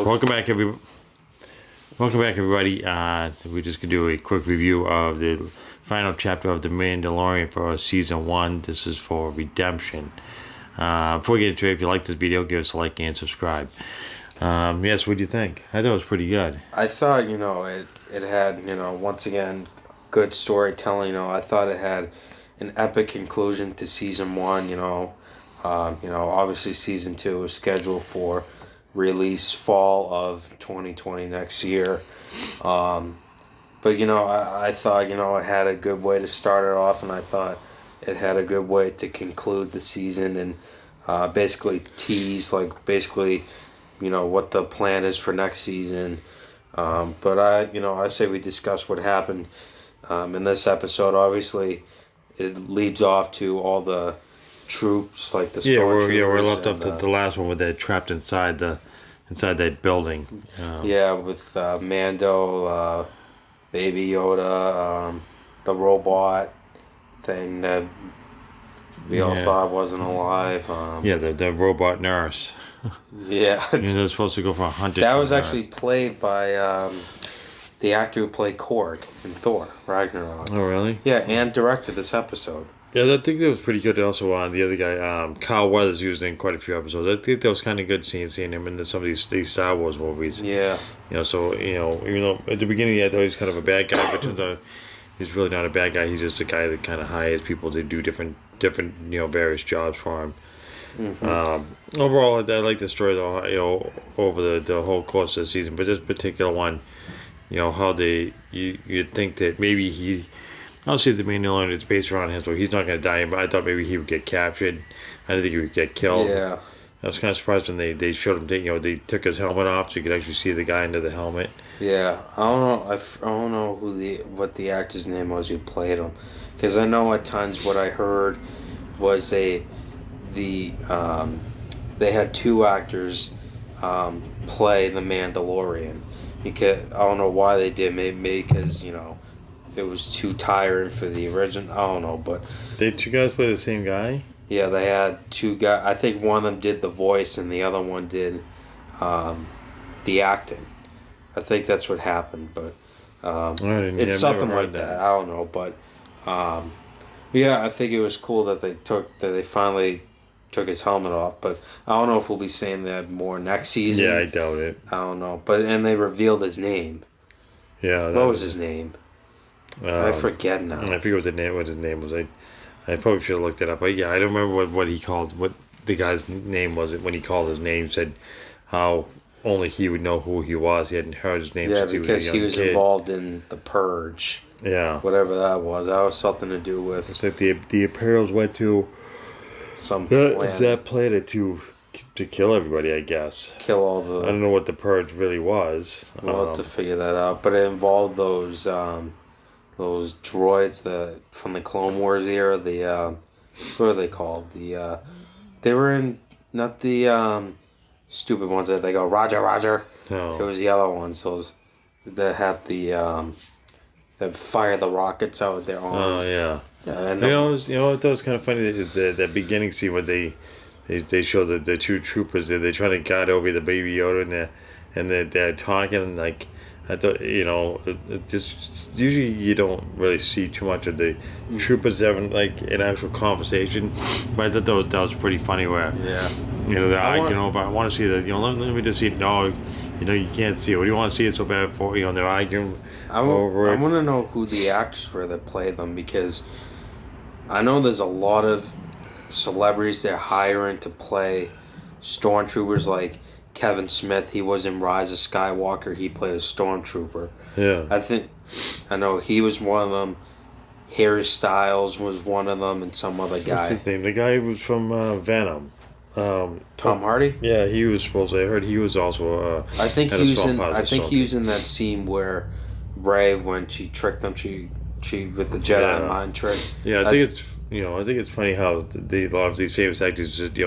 Welcome back, everybody. We're just gonna do a quick review of the final chapter of the Mandalorian for season 1. This is for Redemption. Before we get into it, if you like this video, give us a like and subscribe. Yes, what do you think? I thought it was pretty good. I thought, it had, once again, good storytelling. I thought it had an epic conclusion to season 1. Obviously season 2 is scheduled for release fall of 2020 next year. But I thought, it had a good way to start it off, and I thought it had a good way to conclude the season and basically tease, what the plan is for next season. But I say we discuss what happened in this episode. Obviously, it leads off to all the troops, like the stormtroopers. We're left up to the last one where they're trapped inside that building. With Mando, Baby Yoda, the robot thing that we all thought wasn't alive. The robot nurse. Yeah. They're supposed to go for a hunting. That was actually played by the actor who played Korg in Thor Ragnarok. Oh, really? Yeah, and directed this episode. Yeah, I think that was pretty good. Also, the other guy, Carl Weathers, used in quite a few episodes. I think that was kind of good seeing him in some of these Star Wars movies. Yeah. Even though at the beginning I thought he was kind of a bad guy, but turns out he's really not a bad guy. He's just a guy that kind of hires people to do different various jobs for him. Mm-hmm. Overall, I like the story though. Over the whole course of the season, but this particular one, how you'd think that maybe he. Obviously, the Mandalorian is based around him, so he's not going to die. But I thought maybe he would get captured. I didn't think he would get killed. Yeah. I was kind of surprised when they showed him. They took his helmet off, so you could actually see the guy under the helmet. Yeah, I don't know what the actor's name was who played him, because I know at times what I heard was they had two actors play the Mandalorian, because I don't know why they did. Maybe because it was too tiring for the original. I don't know, but They two guys play the same guy? Yeah, they had two guys. I think one of them did the voice and the other one did the acting. I think that's what happened, but it's something like that. I don't know, but I think it was cool that they finally took his helmet off. But I don't know if we'll be saying that more next season. Yeah, I doubt it. I don't know, and they revealed his name. Yeah, what was his name? I forget now. I forget what his name was. I probably should have looked it up. But yeah, I don't remember what the guy's name was. When he called his name, said how only he would know who he was. He hadn't heard his name since he was a young he was kid. Involved in the Purge. Yeah. Whatever that was. That was something to do with... It's like the Imperials went to that planet to kill everybody, I guess. Kill all the... I don't know what the Purge really was. We'll have to figure that out. But it involved those droids from the Clone Wars era. What are they called? They were in... Not the... stupid ones that they go Roger Roger. No. It was the other ones. Those that had that fire the rockets out with their arms. Oh yeah. Yeah. And I thought it was kind of funny is that beginning scene where they show the two troopers there. They're trying to guide over the Baby Yoda and they're talking and like. I thought, just usually you don't really see too much of the troopers having like an actual conversation, but I thought that was pretty funny where, they're arguing over. I want to see that. Let me just see it. No, you can't see it. What do you want to see it so bad for? They're arguing over it. I want to know who the actors were that played them, because I know there's a lot of celebrities they're hiring to play stormtroopers, like Kevin Smith. He was in Rise of Skywalker. He played a stormtrooper. Yeah. I know he was one of them. Harry Styles was one of them, and some other guy. What's his name? The guy who was from Venom. Tom Hardy. Yeah, he was supposed to. I heard he was also. I think he was in that scene where Rey, when she tricked them, she with the Jedi mind trick. Yeah, I think it's funny how a lot of these famous actors just,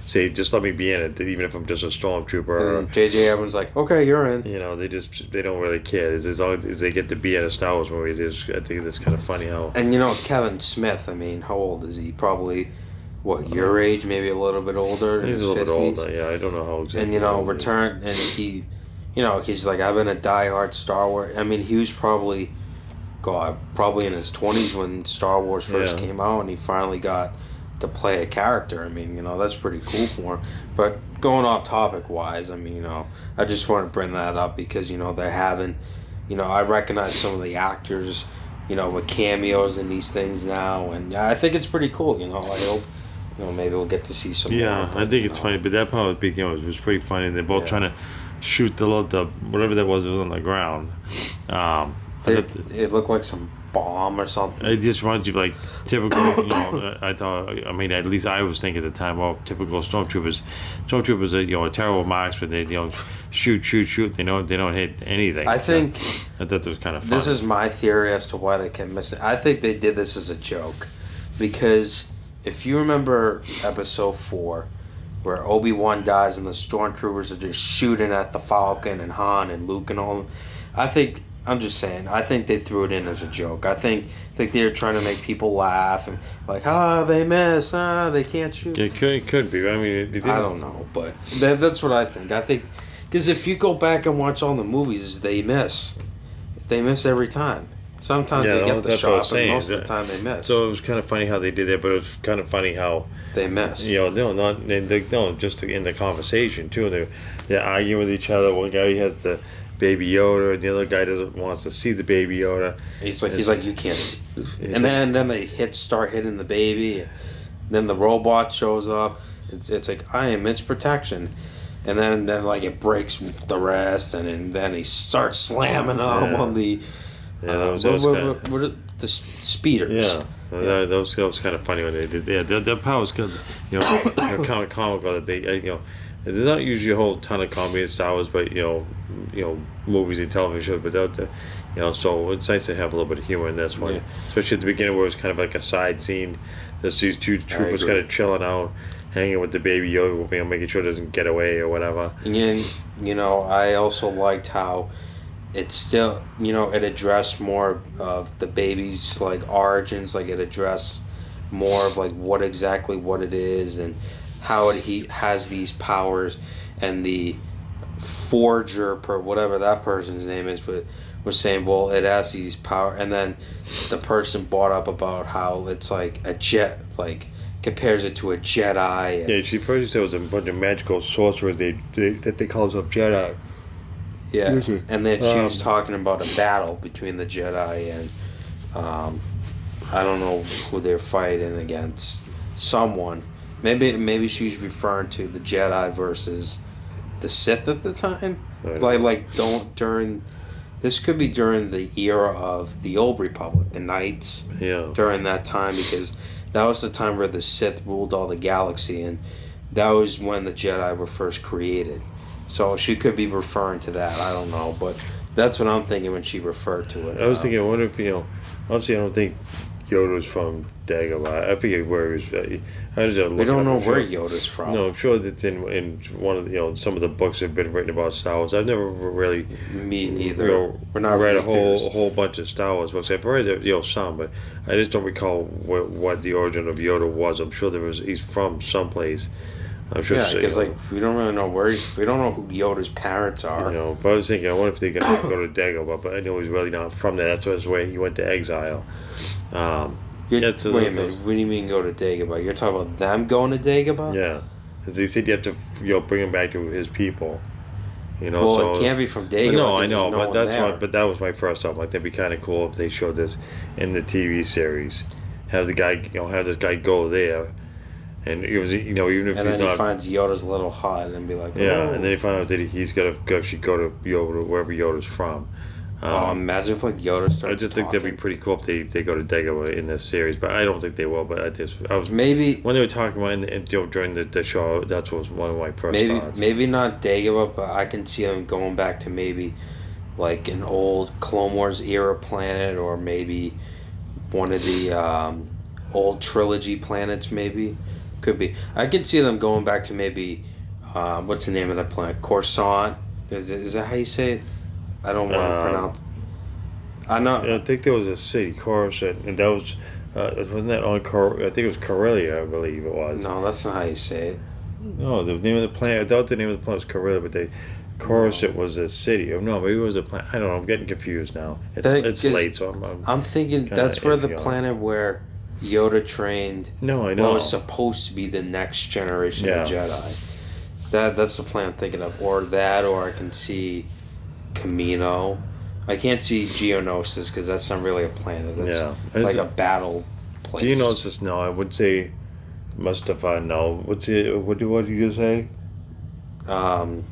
say, just let me be in it, even if I'm just a stormtrooper. J.J. Abrams like, okay, you're in. They don't really care. As long as they get to be in a Star Wars movie, I think that's kind of funny how... And, Kevin Smith, how old is he? Probably, your age, maybe a little bit older? He's a little bit older, yeah. I don't know how exactly. And, he's like, I've been a diehard Star Wars. I mean, he was probably, God, probably in his 20s when Star Wars first came out, and he finally got to play a character. I mean, that's pretty cool for him. But going off topic wise, I mean, I just want to bring that up because, they're having, I recognize some of the actors, with cameos in these things now, and I think it's pretty cool. I hope, maybe we'll get to see some more. Yeah, I think it's funny, but that part of the big, was pretty funny. They're both trying to shoot the whatever that was on the ground. It looked like some bomb or something. It just reminds you of, like, typical, I thought, I mean, at least I was thinking at the time, typical stormtroopers. Stormtroopers are, a terrible marksman. They, shoot. They don't hit anything. I think I thought that was kind of fun. This is my theory as to why they kept missing. I think they did this as a joke. Because if you remember episode 4, where Obi-Wan dies and the stormtroopers are just shooting at the Falcon and Han and Luke and all of them, I'm just saying, I think they threw it in as a joke. I think they were trying to make people laugh and like, they missed, they can't shoot. It could be. I mean, I don't know, but that's what I think. I think, because if you go back and watch all the movies, they miss. They miss every time. Sometimes they get the shot, but most of the time they miss. So it was kind of funny how they did that, but it was kind of funny how they miss. Just in the conversation too. They're arguing with each other. One guy has the Baby Yoda, and the other guy wants to see the Baby Yoda. He's like you can't see. And then they start hitting the baby. And then the robot shows up. It's like, I am its protection. And then like it breaks the rest, and then he starts slamming them on the the speeders. Yeah. That was kind of funny when they did. Yeah, their power was good. Kind of comical that they, there's not usually a whole ton of comedy in Star Wars, but movies and television shows. But so it's nice to have a little bit of humor in this one, especially at the beginning where it was kind of like a side scene. There's these two troopers kind of chilling out, hanging with the Baby Yoda, making sure it doesn't get away or whatever. And I also liked how it still, it addressed more of the baby's like origins, like it addressed more of like what it is and how he has these powers, and the forger, whatever that person's name is, but was saying, well, it has these power, and then the person brought up about how it's like a jet, like compares it to a Jedi. Yeah, she first said it was a bunch of magical sorcerers that they call themselves Jedi. Yeah, and then she was talking about a battle between the Jedi and I don't know who they're fighting against. Someone. Maybe she was referring to the Jedi versus the Sith at the time. This could be during the era of the Old Republic, the Knights. Yeah. During that time, because that was the time where the Sith ruled all the galaxy, and that was when the Jedi were first created. So she could be referring to that. I don't know, but that's what I'm thinking when she referred to it. I was thinking, I wonder if obviously I don't think Yoda's from Dagobah. I forget where he was. We don't know where Yoda's from. No, I'm sure that's in one of the, some of the books that have been written about Star Wars. I've never really. Me neither. We're not read a whole bunch of Star Wars books. I've read some, but I just don't recall what the origin of Yoda was. I'm sure he's from someplace. I'm sure. Yeah, because we don't really know we don't know who Yoda's parents are. But I was thinking, I wonder if they're gonna go to Dagobah, but I know he's really not from there. That's why he went to exile. Wait a minute. What do you mean go to Dagobah? You're talking about them going to Dagobah? Yeah, because they said you have to bring him back to his people. Well, so it can't be from Dagobah. No, I know, but that was my first thought. Like, that'd be kind of cool if they showed this in the TV series. Have the guy, have this guy go there. And it was, even if and then he finds Yoda's a little hot and be like, oh. Yeah, and then he finds out that he's got to actually go to Yoda, wherever Yoda's from. Imagine if Yoda starts I just think that'd be pretty cool if they go to Dagobah in this series, but I don't think they will. But I was maybe when they were talking about during the show, that was one of my first thoughts. Maybe not Dagobah, but I can see them going back to maybe like an old Clone Wars era planet, or maybe one of the old trilogy planets. Maybe. Could be. I could see them going back to maybe, what's the name of that planet? Coruscant? Is that how you say it? I don't want to pronounce. I know. I think there was a city, Coruscant, and that was wasn't that on I think it was Corellia, I believe it was. No, that's not how you say it. No, the name of the planet. I thought the name of the planet was Corellia, but Coruscant was a city. Oh no, maybe it was a planet. I don't know. I'm getting confused now. It's late, so I'm thinking that's where the planet where Yoda trained. No, I know. Was supposed to be the next generation of Jedi. That's the planet I'm thinking of, or that, or I can see Camino. I can't see Geonosis because that's not really a planet. That's like a battle place. Geonosis, no. I would say Mustafa, no. What did you just say? Geonosis.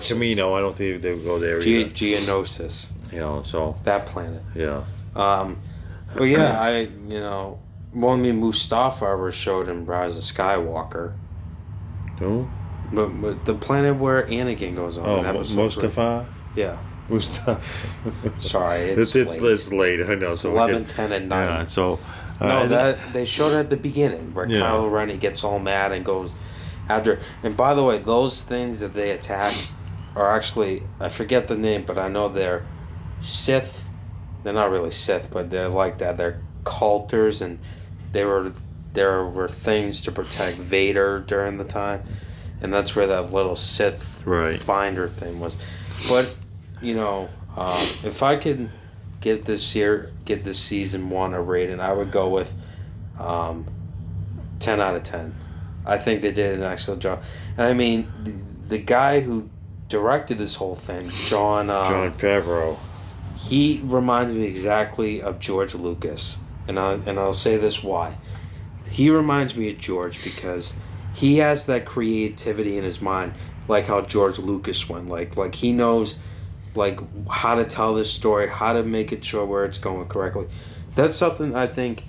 Camino. I don't think they would go there either. Geonosis. So that planet. Yeah. Well, yeah, Mustafa ever showed in Rise of Skywalker. Who? But the planet where Anakin goes on. Oh, Mustafa? Yeah. Mustafa. Sorry, it's late. It's late. I know. It's 11:10 at night. Yeah, so... they showed it at the beginning where Kylo Ren gets all mad and goes after... And by the way, those things that they attack are actually... I forget the name, but I know they're Sith. They're not really Sith, but they're like that. They're culters, and there were things to protect Vader during the time. And that's where that little Sith finder thing was. But, if I could get this season 1 a rating, I would go with 10 out of 10. I think they did an excellent job. And I mean, the guy who directed this whole thing, John Favreau, he reminds me exactly of George Lucas. And I'll say this why. He reminds me of George because he has that creativity in his mind, like how George Lucas went. Like he knows, like, how to tell this story, how to make it show where it's going correctly. That's something I think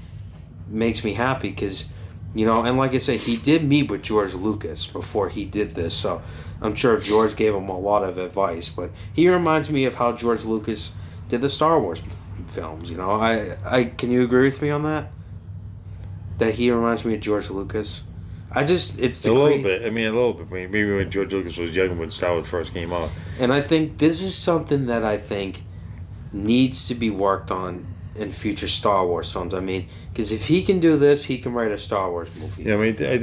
makes me happy because, and like I say, he did meet with George Lucas before he did this, so I'm sure George gave him a lot of advice. But he reminds me of how George Lucas did the Star Wars films. I can you agree with me on that? That he reminds me of George Lucas. It's the a little bit. I mean, a little bit. Maybe when George Lucas was young, when Star Wars first came out. And I think this is something that I think needs to be worked on in future Star Wars films. I mean, because if he can do this, he can write a Star Wars movie. Yeah, I mean, I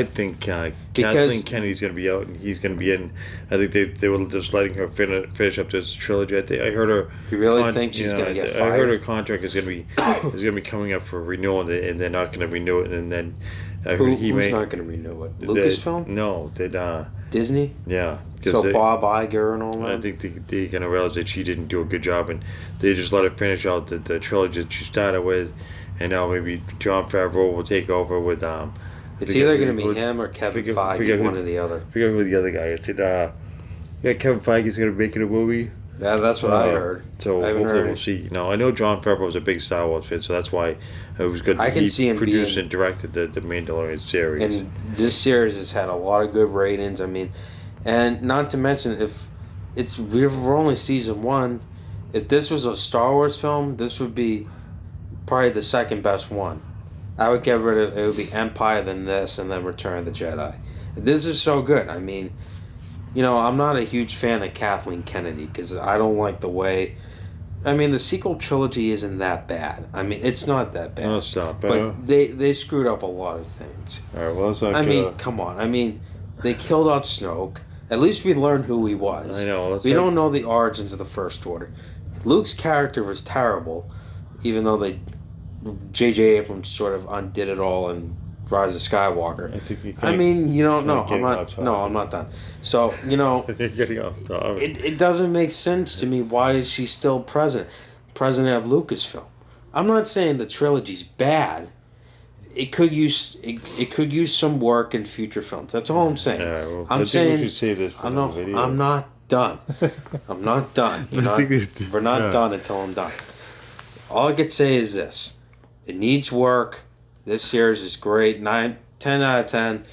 think Kathleen Kennedy's going to be out, and he's going to be in. I think they were just letting her finish up this trilogy. I heard her. You really think she's going to get fired? I heard her contract is going to be coming up for renewal, and they're not going to renew it. And then I heard who's not going to renew it? Lucasfilm? No, Disney? Yeah. So Bob Iger and all that? I think they're going to realize that she didn't do a good job, and they just let her finish out the trilogy that she started with, and now maybe Jon Favreau will take over with... It's either going to be him or Kevin Feige, one or the other. I forget who the other guy is. Kevin Feige's going to make it a movie. Yeah, that's what I heard. So hopefully we'll see. I know Jon Favreau was a big Star Wars fan, so that's why it was good that he produced and directed the Mandalorian series. And this series has had a lot of good ratings. I mean, and not to mention, we're only season 1. If this was a Star Wars film, this would be probably the second best one. I would get rid of it. Would be Empire, then this, and then Return of the Jedi. This is so good. I mean, I'm not a huge fan of Kathleen Kennedy because I don't like the way. I mean, the sequel trilogy isn't that bad. I mean, it's not that bad. No, it's not. But they screwed up a lot of things. All right. Well, it's not. I mean, come on. I mean, they killed out Snoke. At least we learned who he was. I know. We don't know the origins of the First Order. Luke's character was terrible, even though J.J. Abrams sort of undid it all in Rise of Skywalker. I'm not done. So, You're getting off topic. It doesn't make sense to me. Why is she still president of Lucasfilm? I'm not saying the trilogy's bad. It could use some work in future films. That's all I'm saying. Yeah, well, I'm saying we should save this for the video. I'm not done. I'm not done. We're not done until I'm done. All I could say is this. It needs work. This series is great. 10 out of 10.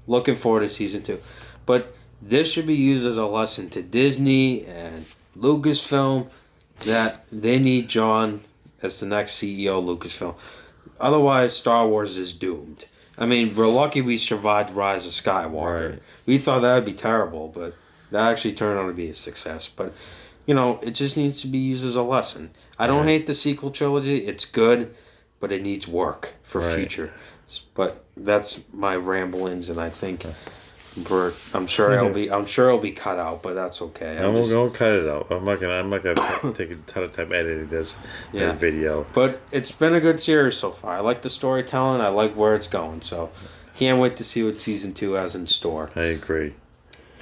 Looking forward to season 2. But this should be used as a lesson to Disney and Lucasfilm that they need John as the next CEO of Lucasfilm. Otherwise, Star Wars is doomed. I mean, we're lucky we survived Rise of Skywalker. Right. We thought that would be terrible, but that actually turned out to be a success. But, it just needs to be used as a lesson. I don't hate the sequel trilogy. It's good, but it needs work for future. But that's my ramblings, and I think I'm sure it'll be cut out, but that's okay. I'm gonna cut it out. I'm not gonna take a ton of time editing this video. But it's been a good series so far. I like the storytelling. I like where it's going. So can't wait to see what season 2 has in store. I agree.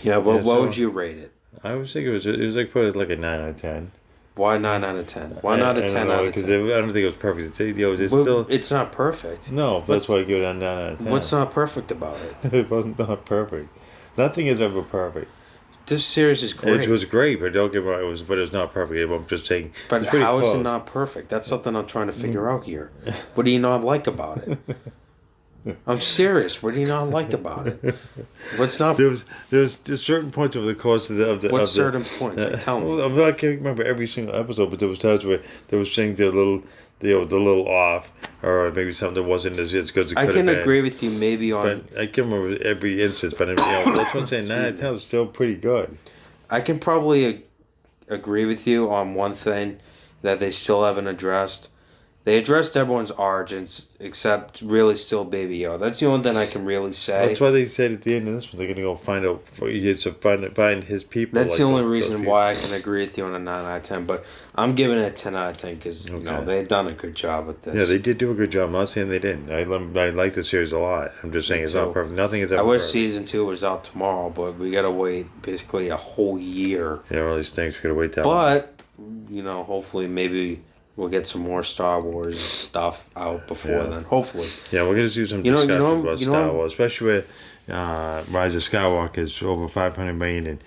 Yeah, but what would you rate it? I was thinking it was like put it like a 9 out of 10. Why 9 out of 10? Why not a 10 out of 10? Because I don't think it was perfect. It's not perfect. No, that's why I give it a 9 out of 10. What's not perfect about it? It wasn't not perfect. Nothing is ever perfect. This series is great. It was great, but don't get me wrong. It was not perfect. I'm just saying. But how is it not perfect? That's something I'm trying to figure out here. What do you not like about it? I'm serious. What do you not like about it? What's not? There's certain points over the course of the. What certain points? Tell me. Well, I can't remember every single episode, but there was times where there was things that were a little off, or maybe something that wasn't as good as it could have been. I can agree with you maybe on. But I can't remember every instance, but that's what I'm saying. 9 out of 10 is still pretty good. I can probably agree with you on one thing that they still haven't addressed. They addressed everyone's origins, except really still Baby Yoda. That's the only thing I can really say. That's why they said at the end of this one they're gonna go find his people. That's the only reason why I can agree with you on a 9 out of 10. But I'm giving it a 10 out of 10 because they've done a good job with this. Yeah, they did do a good job. I'm not saying they didn't. I like the series a lot. I'm just saying it's not perfect. Nothing is ever. I wish perfect. season 2 was out tomorrow, but we gotta wait basically a whole year. Yeah, all these things we gotta wait that long. But hopefully maybe. We'll get some more Star Wars stuff out before then. Hopefully. Yeah, we're going to do some discussion about Star Wars, especially with Rise of Skywalker is over 500 million. And,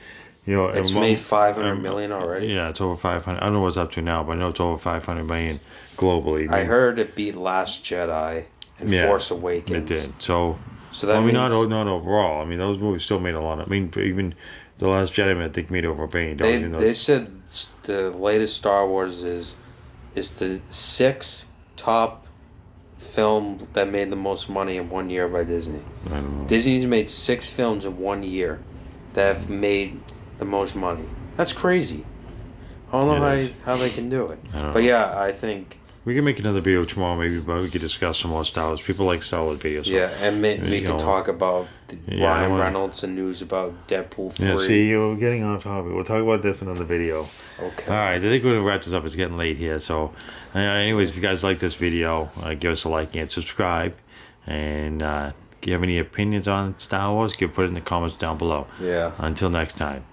it's made 500 million already? Yeah, it's over 500. I don't know what's up to now, but I know it's over 500 million globally. I heard it beat Last Jedi and Force Awakens. It did. So that means... not overall. I mean, those movies still made a lot. I mean, even The Last Jedi, I think, made over $1 billion. They said the latest Star Wars is the 6th top film that made the most money in 1 year by Disney. I don't know. Disney's made 6 films in 1 year that have made the most money. That's crazy. I don't know how they can do it. But yeah, I think... We can make another video tomorrow maybe, but we could discuss some more Star Wars. People like Star Wars videos. So, yeah, and we can talk about Ryan Reynolds and news about Deadpool 3. Yeah, see, you're getting off topic. We'll talk about this in another video. Okay. All right, I think we're going to wrap this up. It's getting late here. So, anyways, if you guys like this video, give us a like and subscribe. And if you have any opinions on Star Wars, put it in the comments down below. Yeah. Until next time.